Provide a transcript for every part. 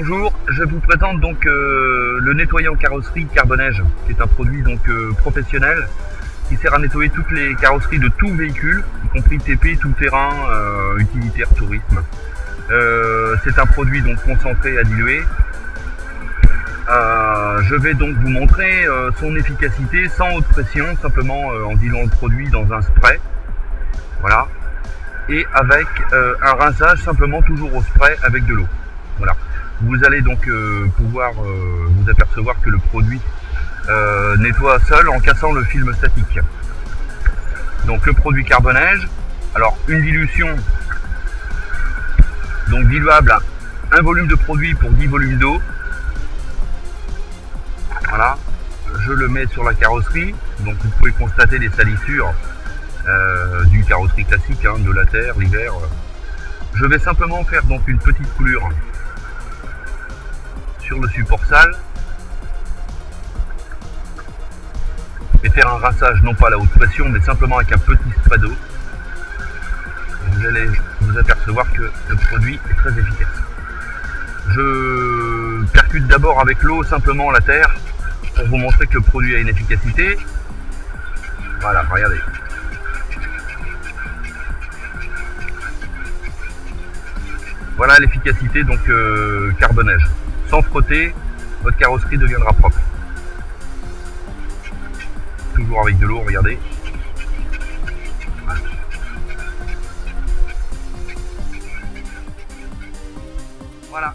Bonjour, je vous présente donc le nettoyant carrosserie Carbonège, qui est un produit donc professionnel qui sert à nettoyer toutes les carrosseries de tout véhicule, y compris TP, tout terrain, utilitaire, tourisme. C'est un produit donc concentré à diluer. Je vais donc vous montrer son efficacité sans haute pression, simplement en diluant le produit dans un spray. Voilà. Et avec un rinçage simplement toujours au spray avec de l'eau. Voilà. Vous allez donc pouvoir vous apercevoir que le produit nettoie seul en cassant le film statique. Donc le produit Carbonège, alors une dilution donc diluable à 1 volume de produit pour 10 volumes d'eau. Voilà, je le mets sur la carrosserie, donc vous pouvez constater les salissures d'une carrosserie classique, hein, de la terre, l'hiver. Je vais simplement faire donc une petite coulure sur le support sale et faire un rinçage non pas à la haute pression mais simplement avec un petit spray d'eau. Vous allez vous apercevoir que le produit est très efficace. Je percute d'abord avec l'eau simplement la terre pour vous montrer que le produit a une efficacité. Voilà, regardez. Voilà l'efficacité donc Carbonège. Sans frotter, votre carrosserie deviendra propre. Toujours avec de l'eau, regardez. Voilà.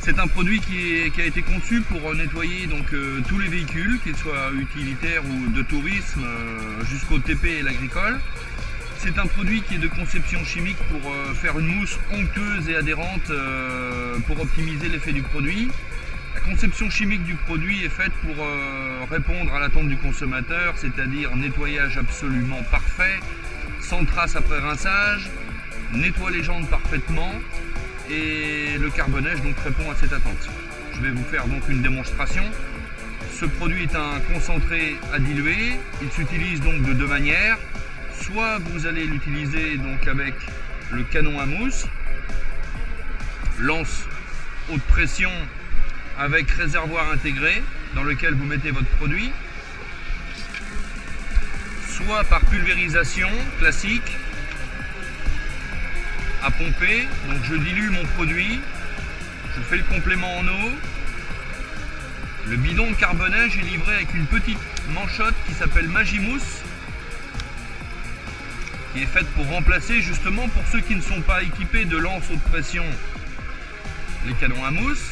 C'est un produit qui a été conçu pour nettoyer donc tous les véhicules, qu'ils soient utilitaires ou de tourisme, jusqu'au TP et l'agricole. C'est un produit qui est de conception chimique pour faire une mousse onctueuse et adhérente pour optimiser l'effet du produit. La conception chimique du produit est faite pour répondre à l'attente du consommateur, c'est-à-dire nettoyage absolument parfait, sans trace après rinçage, nettoie les jantes parfaitement. Et le Carbonège donc répond à cette attente. Je vais vous faire donc une démonstration. Ce produit est un concentré à diluer. Il s'utilise donc de deux manières. Soit vous allez l'utiliser donc avec le canon à mousse, lance haute pression avec réservoir intégré dans lequel vous mettez votre produit, soit par pulvérisation classique à pomper. Donc je dilue mon produit, je fais le complément en eau. Le bidon de Carbonège est livré avec une petite manchotte qui s'appelle Magimousse, qui est faite pour remplacer justement, pour ceux qui ne sont pas équipés de lance haute pression, les canons à mousse.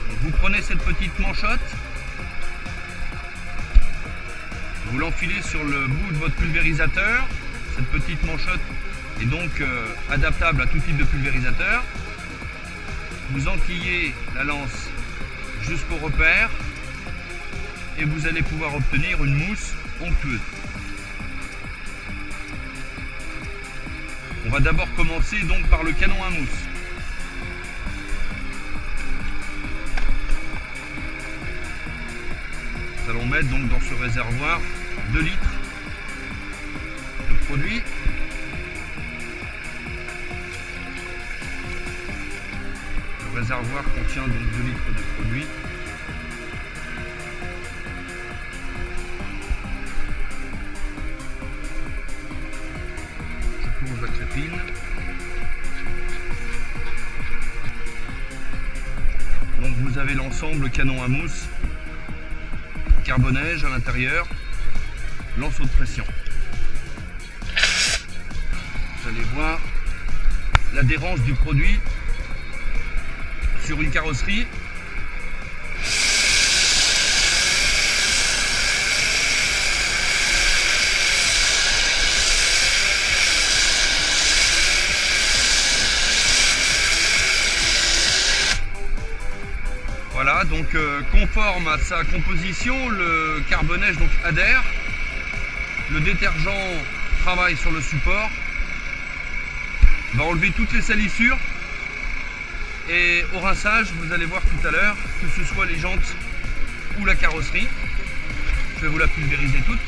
Donc vous prenez cette petite manchotte, vous l'enfilez sur le bout de votre pulvérisateur. Cette petite manchotte est donc adaptable à tout type de pulvérisateur. Vous enquillez la lance jusqu'au repère et vous allez pouvoir obtenir une mousse onctueuse. On va d'abord commencer donc par le canon à mousse. Nous allons mettre donc dans ce réservoir 2 litres de produit. Le réservoir contient donc 2 litres de produit. Je plonge la crépine. Donc vous avez l'ensemble canon à mousse, Carbonège à l'intérieur, lance haute pression. Vous allez voir l'adhérence du produit sur une carrosserie. Voilà, donc conforme à sa composition, le Carbonège donc adhère. Le détergent travaille sur le support. On va enlever toutes les salissures et au rinçage, vous allez voir tout à l'heure, que ce soit les jantes ou la carrosserie, je vais vous la pulvériser toute.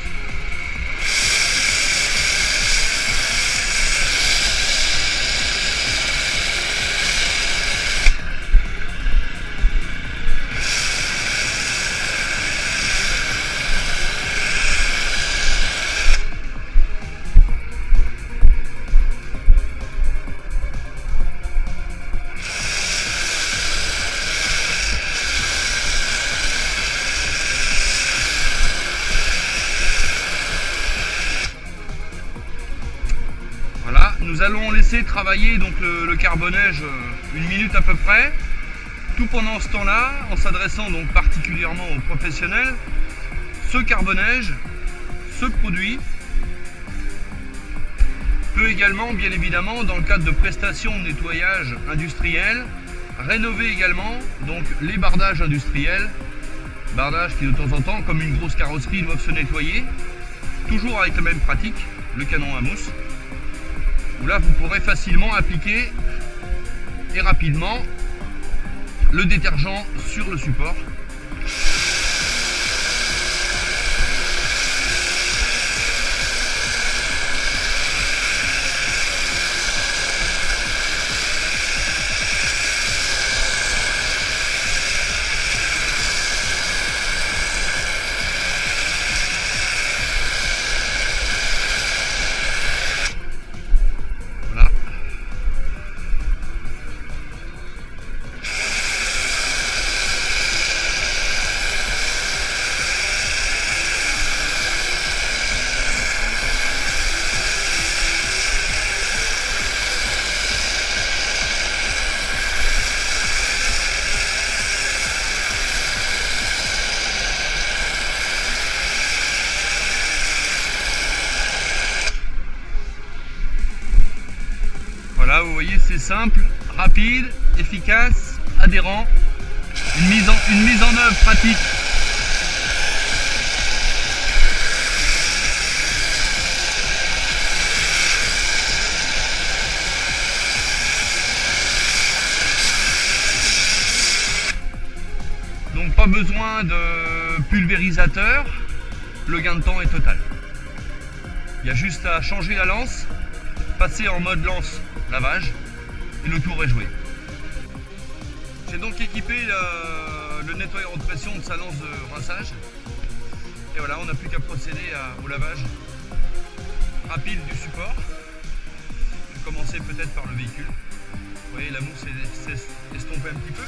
Nous allons laisser travailler donc le carbonège 1 minute à peu près. Tout pendant ce temps-là, en s'adressant donc particulièrement aux professionnels, ce carbonège, ce produit peut également, bien évidemment, dans le cadre de prestations de nettoyage industriel, rénover également donc les bardages industriels, bardages qui de temps en temps, comme une grosse carrosserie, doivent se nettoyer, toujours avec la même pratique, le canon à mousse, où là vous pourrez facilement appliquer et rapidement le détergent sur le support. Voilà, vous voyez, c'est simple, rapide, efficace, adhérent, une mise en œuvre pratique. Donc pas besoin de pulvérisateur, le gain de temps est total. Il y a juste à changer la lance, passer en mode lance lavage et le tour est joué. J'ai donc équipé le nettoyeur haute pression de sa lance de rinçage et voilà, on n'a plus qu'à procéder au lavage rapide du support. Je vais commencer peut-être par le véhicule. Vous voyez, la mousse s'est estompée un petit peu.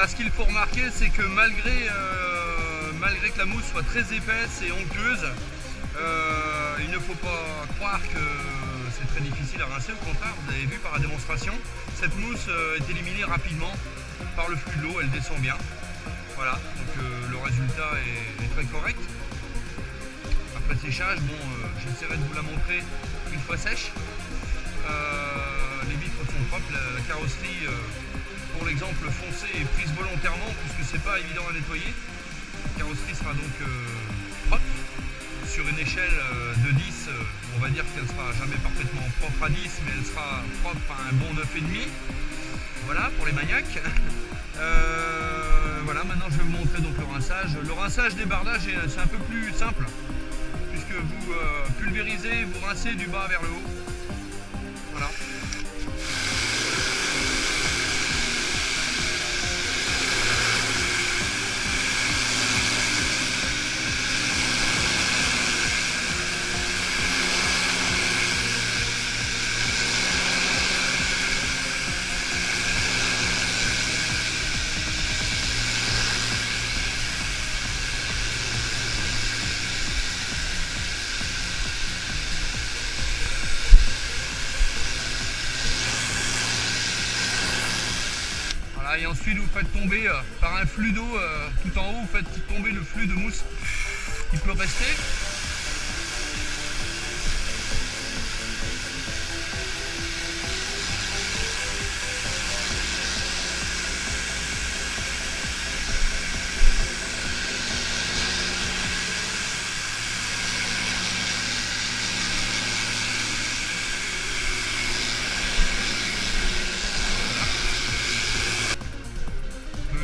Ce qu'il faut remarquer, c'est que malgré que la mousse soit très épaisse et onctueuse, il ne faut pas croire que c'est très difficile à rincer. Au contraire, vous avez vu par la démonstration, cette mousse est éliminée rapidement par le flux de l'eau, elle descend bien. Voilà, donc le résultat est très correct. après séchage. Bon, j'essaierai de vous la montrer une fois sèche. Les vitres sont propres, la carrosserie, pour l'exemple foncé, est prise volontairement puisque c'est pas évident à nettoyer. La carrosserie sera donc propre. Sur une échelle de 10, on va dire qu'elle ne sera jamais parfaitement propre à 10, mais elle sera propre à un bon 9,5. Voilà, pour les maniaques. Voilà, maintenant je vais vous montrer donc le rinçage. Le rinçage des bardages, c'est un peu plus simple, puisque vous pulvérisez, vous rincez du bas vers le haut. Voilà. Et ensuite vous faites tomber par un flux d'eau tout en haut, vous faites tomber le flux de mousse qui peut rester.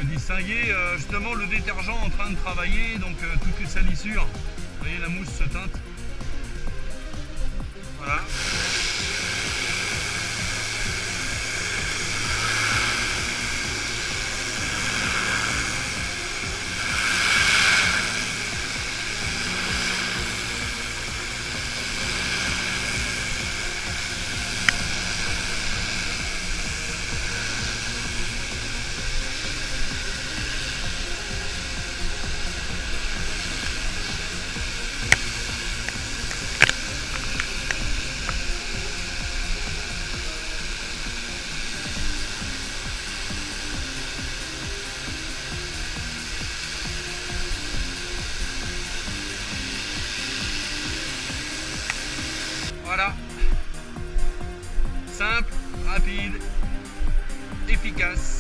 Distinguer justement le détergent en train de travailler, donc toutes les salissures, vous voyez la mousse se teinte, voilà. Voilà, simple, rapide, efficace.